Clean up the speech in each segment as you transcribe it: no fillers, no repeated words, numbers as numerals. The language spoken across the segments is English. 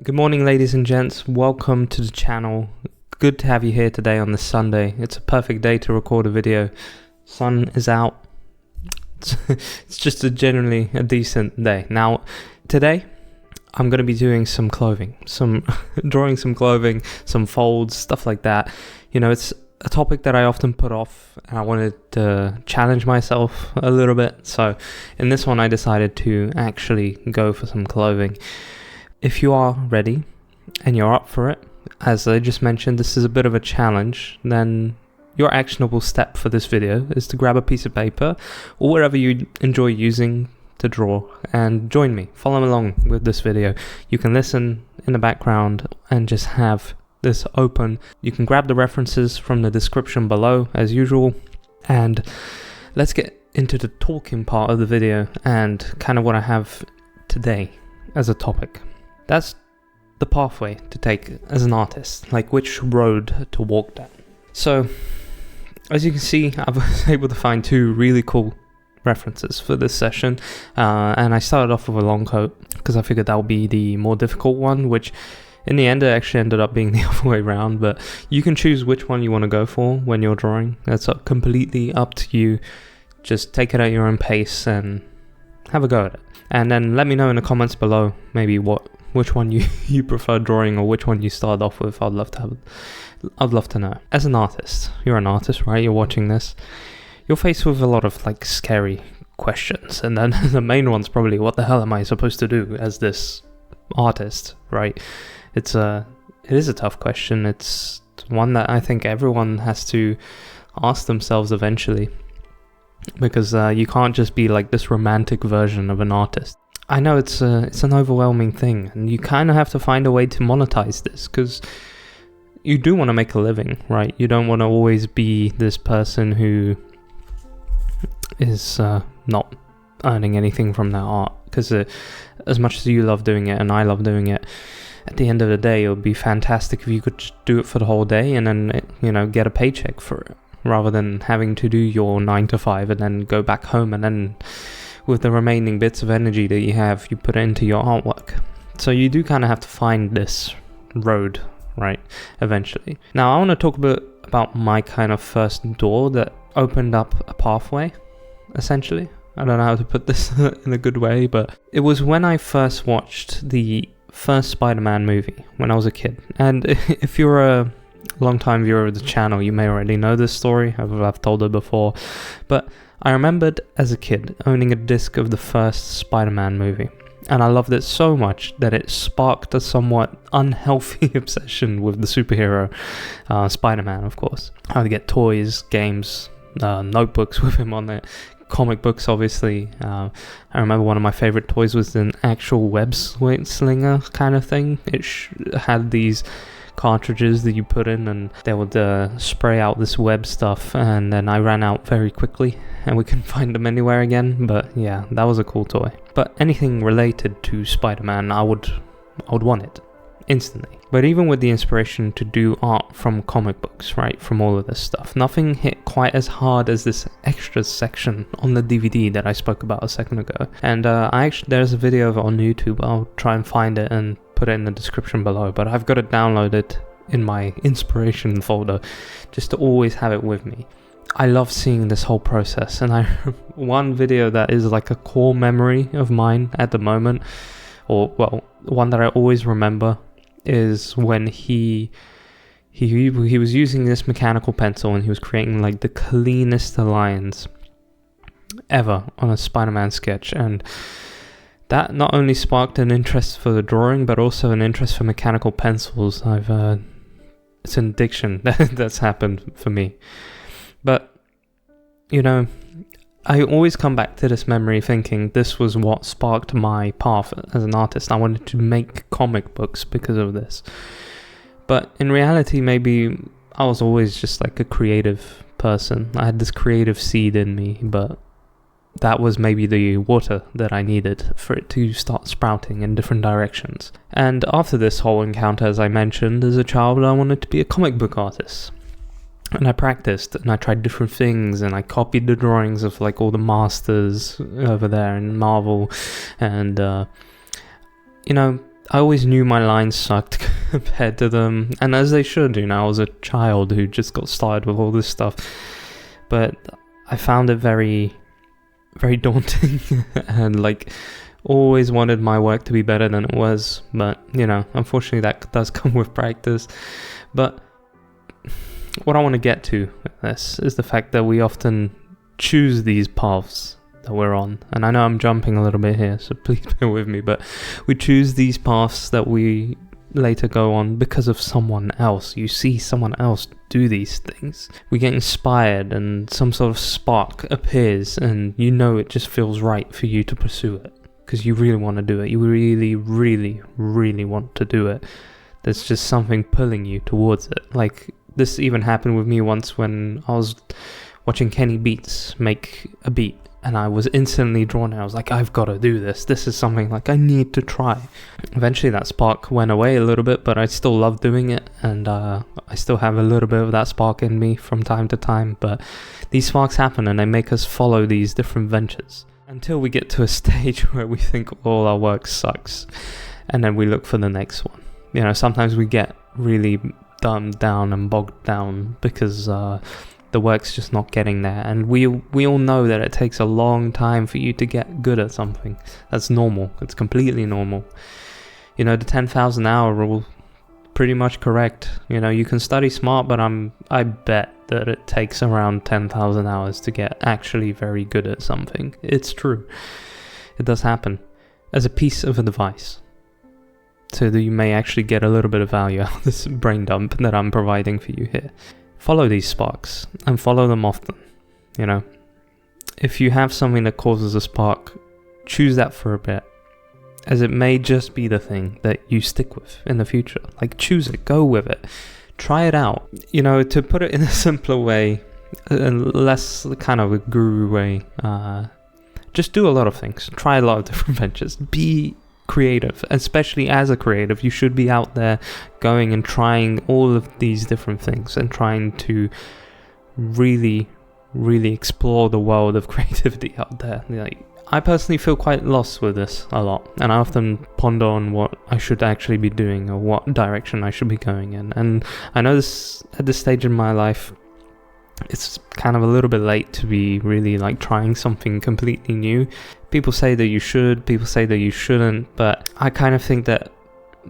Good morning, ladies and gents. Welcome to the channel. Good to have you here today on this Sunday. It's a perfect day to record a video. Sun is out. It's just generally a decent day. Now, today, I'm going to be doing some clothing, drawing some clothing, some folds, stuff like that. You know, it's a topic that I often put off, and I wanted to challenge myself a little bit. So, in this one, I decided to actually go for some clothing. If you are ready and you're up for it, as I just mentioned, this is a bit of a challenge, then your actionable step for this video is to grab a piece of paper or wherever you enjoy using to draw and join me. Follow along with this video. You can listen in the background and just have this open. You can grab the references from the description below as usual. And let's get into the talking part of the video and kind of what I have today as a topic. That's the pathway to take as an artist, like which road to walk down. So, as you can see, I was able to find two really cool references for this session, and I started off with a long coat because I figured that would be the more difficult one, which in the end it actually ended up being the other way around, but you can choose which one you want to go for when you're drawing. That's completely up to you. Just take it at your own pace and have a go at it. And then let me know in the comments below maybe which one you prefer drawing or which one you started off with. I'd love to know. As an artist, you're an artist, right? You're watching this. You're faced with a lot of like scary questions, and then the main one's probably, what the hell am I supposed to do as this artist, right? It is a tough question. It's one that I think everyone has to ask themselves eventually, because you can't just be like this romantic version of an artist. I know it's an overwhelming thing, and you kind of have to find a way to monetize this, because you do want to make a living, right? You don't want to always be this person who is not earning anything from their art, because as much as you love doing it and I love doing it, at the end of the day, it would be fantastic if you could just do it for the whole day and then, get a paycheck for it, rather than having to do your 9 to 5 and then go back home and then with the remaining bits of energy that you have, you put it into your artwork. So you do kind of have to find this road, right, eventually. Now, I want to talk a bit about my kind of first door that opened up a pathway, essentially. I don't know how to put this in a good way, but it was when I first watched the first Spider-Man movie when I was a kid. And if you're a long-time viewer of the channel, you may already know this story. I've told it before, but I remembered as a kid owning a disc of the first Spider-Man movie, and I loved it so much that it sparked a somewhat unhealthy obsession with the superhero, Spider-Man, of course. I would get toys, games, notebooks with him on it, comic books, obviously. I remember one of my favorite toys was an actual web slinger kind of thing. It had these cartridges that you put in, and they would spray out this web stuff, and then I ran out very quickly and we couldn't find them anywhere again. But yeah, that was a cool toy. But anything related to Spider-Man, I would want it instantly. But even with the inspiration to do art from comic books, right, from all of this stuff, nothing hit quite as hard as this extras section on the DVD that I spoke about a second ago. And there's a video of it on YouTube. I'll try and find it and put it in the description below, but I've got it downloaded in my inspiration folder just to always have it with me. I love seeing this whole process, and one video that is like a core memory of mine at the moment, or well, one that I always remember, is when he was using this mechanical pencil and he was creating like the cleanest lines ever on a Spider-Man sketch, and that not only sparked an interest for the drawing, but also an interest for mechanical pencils. It's an addiction that's happened for me. But, I always come back to this memory thinking this was what sparked my path as an artist. I wanted to make comic books because of this. But in reality, maybe I was always just like a creative person. I had this creative seed in me, but that was maybe the water that I needed for it to start sprouting in different directions. And after this whole encounter, as I mentioned, as a child, I wanted to be a comic book artist. And I practiced, and I tried different things, and I copied the drawings of like all the masters over there in Marvel. And, I always knew my lines sucked compared to them, and as they should, you know, I was a child who just got started with all this stuff. But I found it very, very daunting, and like always wanted my work to be better than it was. But you know, unfortunately, that does come with practice. But what I want to get to with this is the fact that we often choose these paths that we're on. And I know I'm jumping a little bit here, so please bear with me, but we choose these paths that we later go on because of someone else. You see someone else do these things. We get inspired and some sort of spark appears, and you know it just feels right for you to pursue it because you really want to do it. You really, really, really want to do it. There's just something pulling you towards it. Like, this even happened with me once when I was watching Kenny Beats make a beat, and I was instantly drawn in. I was like, I've got to do this. This is something like I need to try. Eventually that spark went away a little bit, but I still love doing it, and I still have a little bit of that spark in me from time to time. But these sparks happen, and they make us follow these different ventures until we get to a stage where we think all our work sucks, and then we look for the next one. You know, sometimes we get really dumbed down and bogged down because the work's just not getting there, and we all know that it takes a long time for you to get good at something. That's normal. It's completely normal. You know, the 10,000 hour rule, pretty much correct. You know, you can study smart, but I bet that it takes around 10,000 hours to get actually very good at something. It's true. It does happen. As a piece of advice, so that you may actually get a little bit of value out of this brain dump that I'm providing for you here. Follow these sparks and follow them often. You know, if you have something that causes a spark, choose that for a bit, as it may just be the thing that you stick with in the future. Like, choose it, go with it, try it out. You know, to put it in a simpler way, less kind of a guru way, just do a lot of things, try a lot of different ventures, be creative. Especially as a creative, you should be out there going and trying all of these different things and trying to really, really explore the world of creativity out there. Like, I personally feel quite lost with this a lot, and I often ponder on what I should actually be doing or what direction I should be going in. And I know this at this stage in my life, it's kind of a little bit late to be really like trying something completely new. People say that you should, people say that you shouldn't, but I kind of think that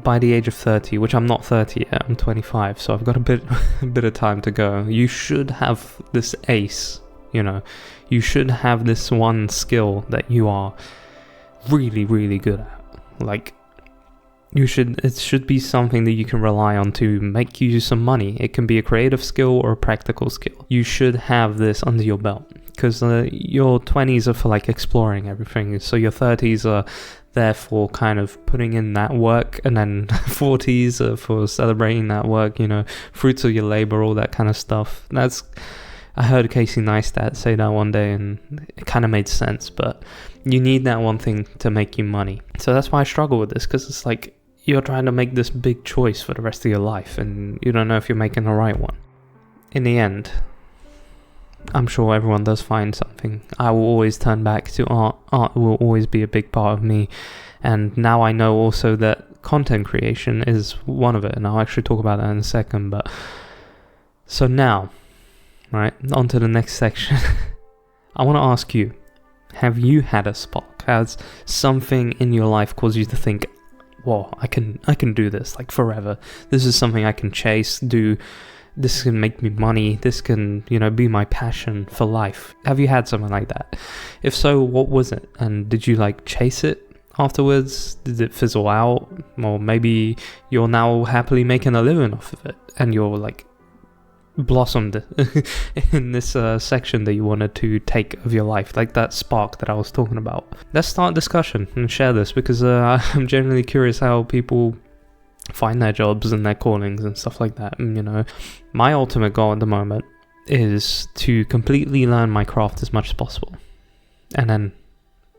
by the age of 30, which I'm not 30 yet, I'm 25, so I've got a bit of time to go. You should have this ace, you know. You should have this one skill that you are really, really good at. Like, it should be something that you can rely on to make you some money. It can be a creative skill or a practical skill. You should have this under your belt, because your 20s are for like exploring everything. So your 30s are there for kind of putting in that work, and then 40s are for celebrating that work, you know, fruits of your labor, all that kind of stuff. I heard Casey Neistat say that one day, and it kind of made sense, but you need that one thing to make you money. So that's why I struggle with this, because it's like you're trying to make this big choice for the rest of your life, and you don't know if you're making the right one. In the end, I'm sure everyone does find something. I will always turn back to art. Art will always be a big part of me, and now I know also that content creation is one of it, and I'll actually talk about that in a second. But so now, right, on to the next section. I want to ask you, have you had a spark? Has something in your life caused you to think, whoa, I can do this like forever. This is something I can chase, do. This can make me money. This can, you know, be my passion for life. Have you had something like that? If so, what was it? And did you like chase it afterwards? Did it fizzle out? Or maybe you're now happily making a living off of it, and you're like blossomed in this section that you wanted to take of your life, like that spark that I was talking about. Let's start a discussion and share this, because I'm genuinely curious how people find their jobs and their callings and stuff like that. And, you know, my ultimate goal at the moment is to completely learn my craft as much as possible, and then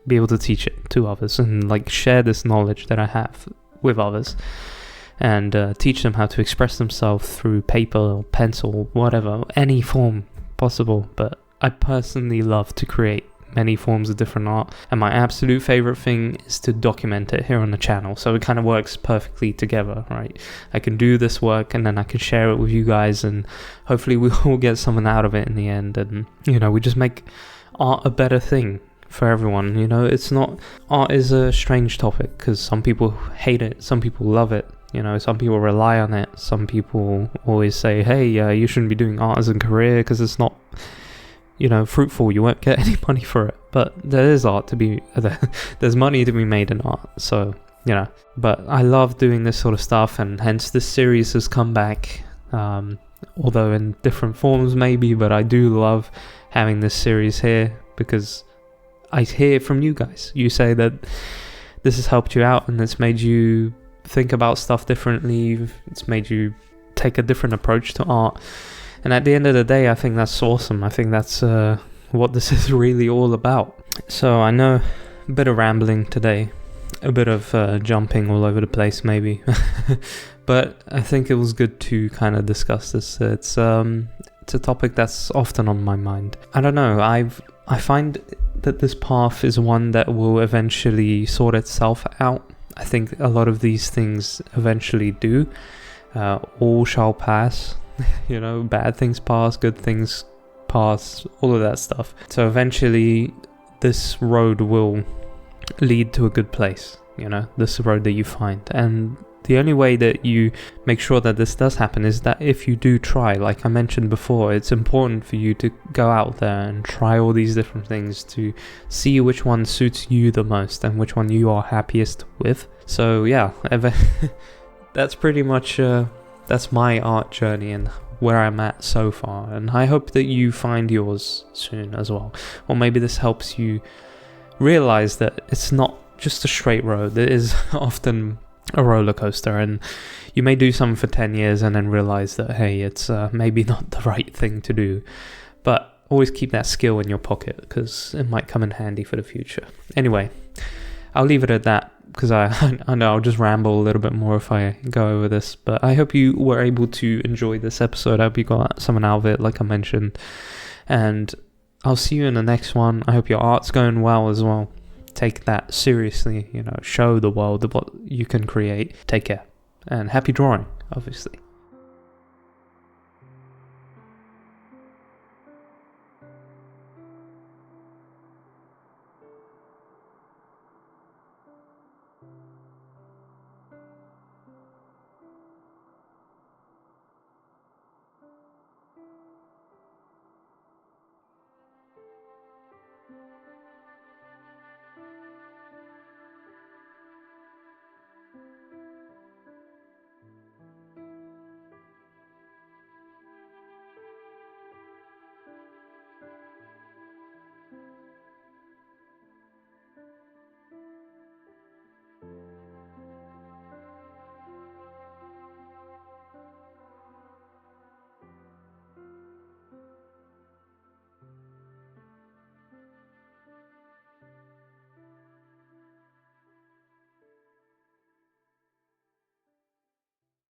be able to teach it to others and like share this knowledge that I have with others, and teach them how to express themselves through paper or pencil, whatever, any form possible. But I personally love to create many forms of different art, and my absolute favorite thing is to document it here on the channel. So it kind of works perfectly together, right? I can do this work and then I can share it with you guys, and hopefully we all get something out of it in the end. And we just make art a better thing for everyone. It's not, art is a strange topic because some people hate it, some people love it. Some people rely on it. Some people always say, hey, you shouldn't be doing art as a career because it's not, fruitful. You won't get any money for it. But there is art to be, there's money to be made in art. So, but I love doing this sort of stuff, and hence this series has come back, although in different forms maybe, but I do love having this series here because I hear from you guys. You say that this has helped you out and it's made you think about stuff differently. It's made you take a different approach to art, and at the end of the day I think that's awesome. I think that's what this is really all about. So I know a bit of rambling today, a bit of jumping all over the place maybe, but I think it was good to kind of discuss this. It's a topic that's often on my mind. I don't know, I find that this path is one that will eventually sort itself out. I think a lot of these things eventually do. All shall pass. Bad things pass, good things pass, all of that stuff. So eventually this road will lead to a good place. This road that you find. And the only way that you make sure that this does happen is that if you do try, like I mentioned before, it's important for you to go out there and try all these different things to see which one suits you the most and which one you are happiest with. So yeah, that's pretty much, that's my art journey and where I'm at so far. And I hope that you find yours soon as well. Or maybe this helps you realize that it's not just a straight road. It is often a roller coaster, and you may do something for 10 years and then realize that, hey, it's maybe not the right thing to do. But always keep that skill in your pocket because it might come in handy for the future. Anyway, I'll leave it at that because I know I'll just ramble a little bit more if I go over this. But I hope you were able to enjoy this episode. I hope you got something out of it, like I mentioned. And I'll see you in the next one. I hope your art's going well as well. Take that seriously, show the world what you can create. Take care, and happy drawing, obviously.